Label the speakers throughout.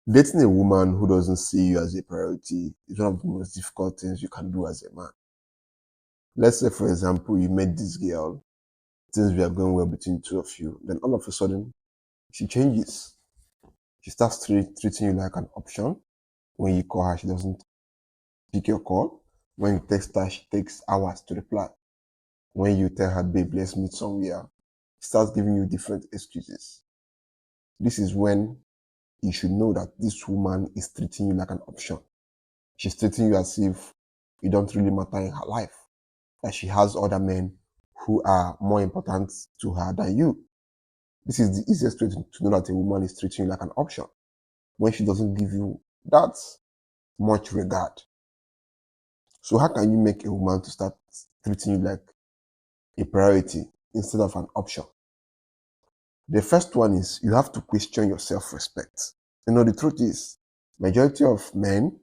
Speaker 1: Dating a woman who doesn't see you as a priority is one of the most difficult things you can do as a man. Let's say, for example, you met this girl, things were going well between the two of you, then all of a sudden, she changes. She starts treating you like an option. When you call her, she doesn't pick your call. When you text her, she takes hours to reply. When you tell her, babe, let's meet somewhere, she starts giving you different excuses. This is when you should know that this woman is treating you like an option. She's treating you as if you don't really matter in her life, that she has other men who are more important to her than you. This is the easiest way to know that a woman is treating you like an option, when she doesn't give you that much regard. So how can you make a woman to start treating you like a priority instead of an option? The first one is you have to question your self-respect. The truth is, majority of men,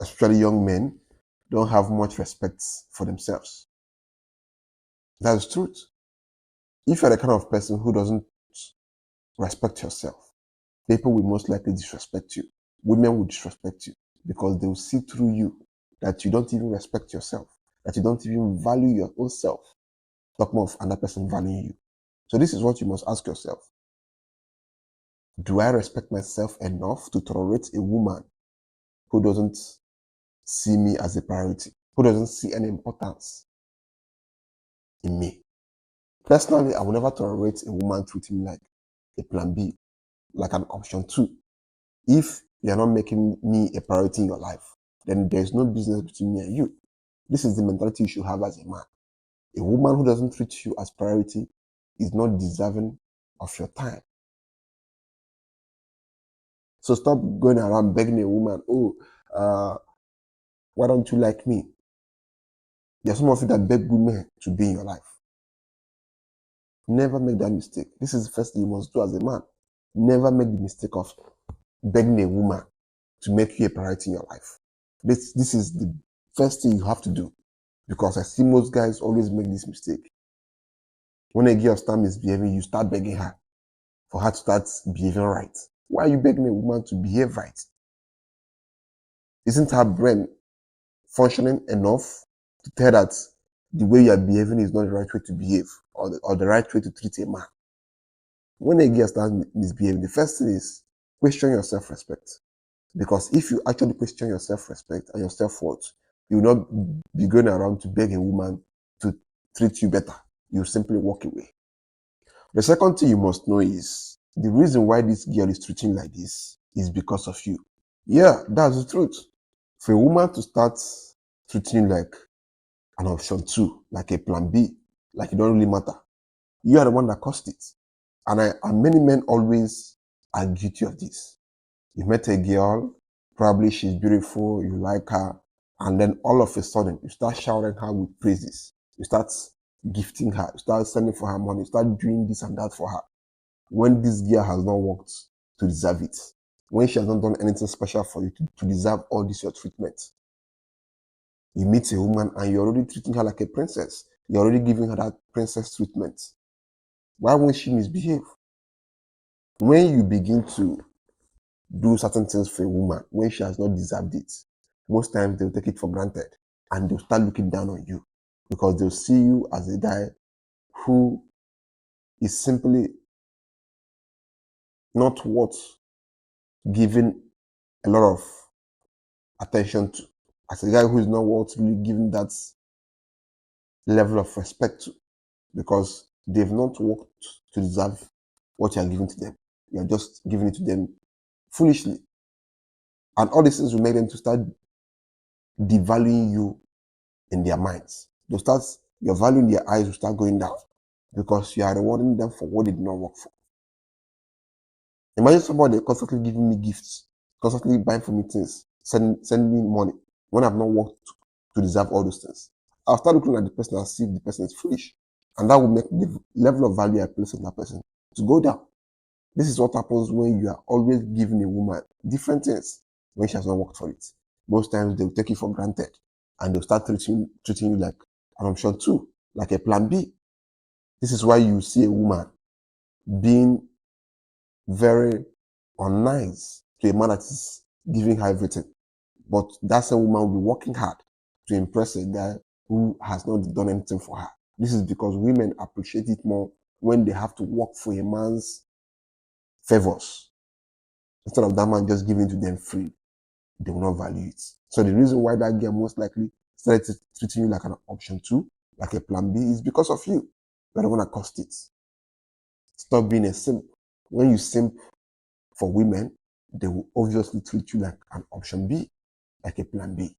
Speaker 1: especially young men, don't have much respect for themselves. That's the truth. If you're the kind of person who doesn't respect yourself, people will most likely disrespect you. Women will disrespect you because they will see through you that you don't even respect yourself, that you don't even value your own self. Talk more of another person valuing you. So this is what you must ask yourself. Do I respect myself enough to tolerate a woman who doesn't see me as a priority, who doesn't see any importance in me? Personally, I will never tolerate a woman treating me like a plan B, like an option two. If you're not making me a priority in your life, then there's no business between me and you. This is the mentality you should have as a man. A woman who doesn't treat you as priority is not deserving of your time. So stop going around begging a woman, why don't you like me? There's some of you that beg women to be in your life. Never make that mistake. This is the first thing you must do as a man. Never make the mistake of begging a woman to make you a priority in your life. This is the first thing you have to do, because I see most guys always make this mistake. When a girl starts misbehaving, you start begging her for her to start behaving right. Why are you begging a woman to behave right? Isn't her brain functioning enough to tell that the way you are behaving is not the right way to behave, or the right way to treat a man? When a girl starts misbehaving, the first thing is question your self-respect. Because if you actually question your self-respect and your self-worth, you will not be going around to beg a woman to treat you better. You simply walk away. The second thing you must know is the reason why this girl is treating like this is because of you. Yeah, that's the truth. For a woman to start treating you like an option two, like a plan B, like it don't really matter, you are the one that caused it. And many men always are guilty of this. You met a girl, probably she's beautiful, you like her, and then all of a sudden you start showering her with praises. You start gifting her, you start sending for her money, you start doing this and that for her. When this girl has not worked to deserve it, when she has not done anything special for you to deserve all this your treatment. You meet a woman and you're already treating her like a princess. You're already giving her that princess treatment. Why won't she misbehave? When you begin to do certain things for a woman when she has not deserved it, most times they'll take it for granted and they'll start looking down on you, because they'll see you as a guy who is simply not worth giving a lot of attention to, as a guy who is not worth really giving that level of respect to, because they've not worked to deserve what you are giving to them. You are just giving it to them foolishly. And all these things will make them to start devaluing you in their minds. Your value in their eyes will start going down, because you are rewarding them for what they did not work for. Imagine somebody constantly giving me gifts, constantly buying for me things, sending me money when I've not worked to deserve all those things. I'll start looking at the person and see if the person is foolish. And that will make the level of value I place on that person to go down. This is what happens when you are always giving a woman different things when she has not worked for it. Most times they'll take it for granted and they'll start treating you like an option two, like a plan B. This is why you see a woman being very unnice to a man that is giving her everything. But that same woman will be working hard to impress a guy who has not done anything for her. This is because women appreciate it more when they have to work for a man's favors instead of that man just giving to them free. They will not value it. So the reason why that girl most likely started treating you like an option two, like a plan B, is because of you. You're the one that cost it. Stop being a simp. When you simp for women, they will obviously treat you like an option B, like a plan B.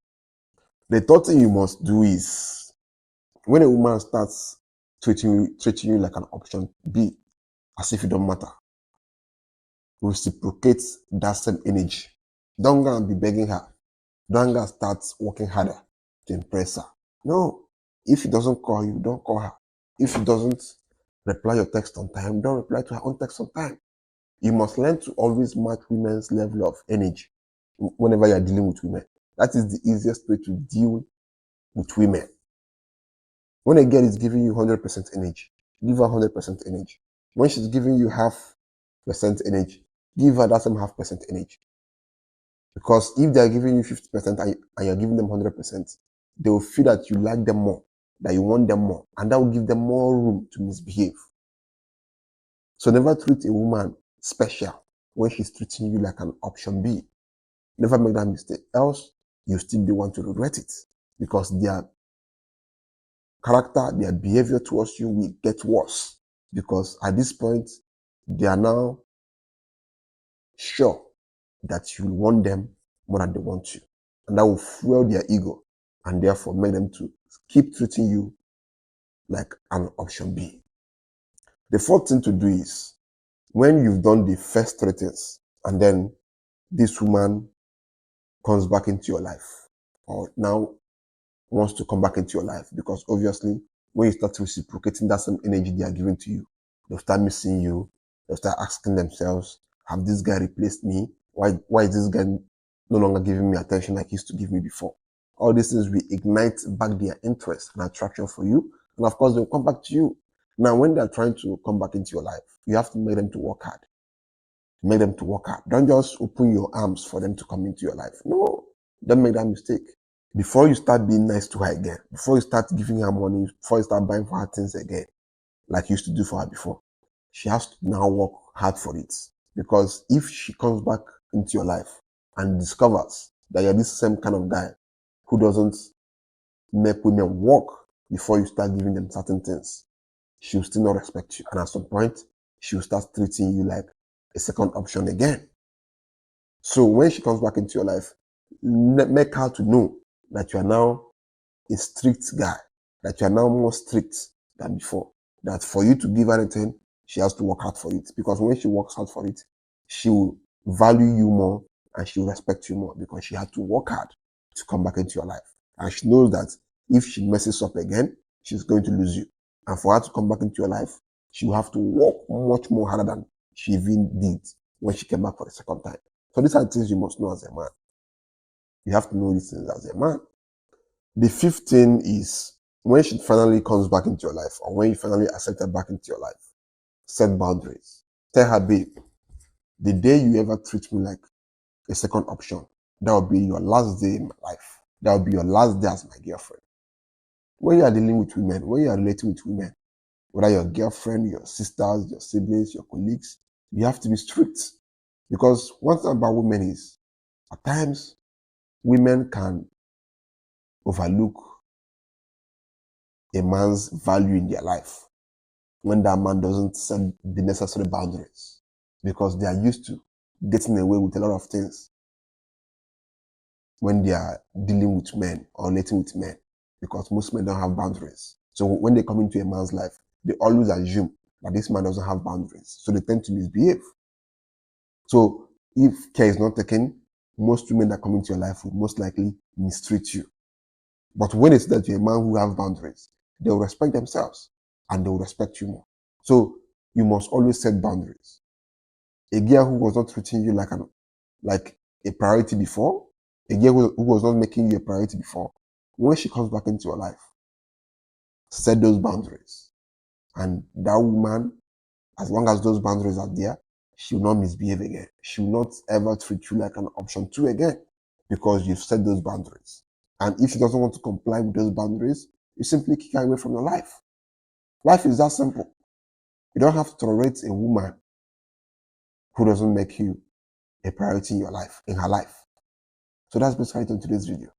Speaker 1: The third thing you must do is when a woman starts treating you like an option B, as if it don't matter, reciprocate that same energy. Don't go and be begging her. Don't go and start working harder to impress her. No. If he doesn't call you, don't call her. If he doesn't reply your text on time, don't reply to her own text on time. You must learn to always match women's level of energy whenever you're dealing with women. That is the easiest way to deal with women. When a girl is giving you 100% energy, give her 100% energy. When she's giving you half percent energy, give her that same half percent energy. Because if they're giving you 50% and you're giving them 100%, they will feel that you like them more, that you want them more, and that will give them more room to misbehave. So never treat a woman special when she's treating you like an option B. Never make that mistake, else you still be want to regret it, because their character, their behavior towards you will get worse, because at this point they are now sure that you want them more than they want you, and that will fuel their ego and therefore make them to keep treating you like an option B. The fourth thing to do is when you've done the first three things and then this woman comes back into your life, or now wants to come back into your life, because obviously when you start reciprocating that same energy they are giving to you, they'll start missing you. They'll start asking themselves, have this guy replaced me? Why is this guy no longer giving me attention like he used to give me before? All these things will ignite back their interest and attraction for you, and of course they'll come back to you. Now when they're trying to come back into your life, you have to make them to work hard. Make them to work hard. Don't just open your arms for them to come into your life. No, don't make that mistake. Before you start being nice to her again, before you start giving her money, before you start buying for her things again, like you used to do for her before, she has to now work hard for it. Because if she comes back into your life and discovers that you're this same kind of guy who doesn't make women work before you start giving them certain things, she'll still not respect you. And at some point, she'll start treating you like a second option again. So when she comes back into your life, make her to know that you are now a strict guy, that you are now more strict than before. That for you to give her anything, she has to work hard for it. Because when she works hard for it, she will value you more and she will respect you more, because she had to work hard to come back into your life. And she knows that if she messes up again, she's going to lose you. And for her to come back into your life, she will have to work much more harder than she even did when she came back for the second time. So these are things you must know as a man. You have to know these things as a man. The fifth thing is when she finally comes back into your life, or when you finally accept her back into your life, set boundaries. Tell her, babe, the day you ever treat me like a second option, that will be your last day in my life. That will be your last day as my girlfriend. When you are dealing with women, when you are relating with women, whether your girlfriend, your sisters, your siblings, your colleagues, you have to be strict. Because one thing about women is, at times, women can overlook a man's value in their life when that man doesn't set the necessary boundaries, because they are used to getting away with a lot of things when they are dealing with men or relating with men, because most men don't have boundaries. So when they come into a man's life, they always assume that this man doesn't have boundaries, so they tend to misbehave. So if care is not taken, most women that come into your life will most likely mistreat you. But when it's that you're a man who have boundaries, they will respect themselves and they will respect you more. So you must always set boundaries. A girl who was not treating you like a priority before, a girl who was not making you a priority before, when she comes back into your life, set those boundaries. And that woman, as long as those boundaries are there, she will not misbehave again. She will not ever treat you like an option two again because you've set those boundaries. And if she doesn't want to comply with those boundaries, you simply kick her away from your life. Life is that simple. You don't have to tolerate a woman who doesn't make you a priority in your life, in her life. So that's basically it on today's video.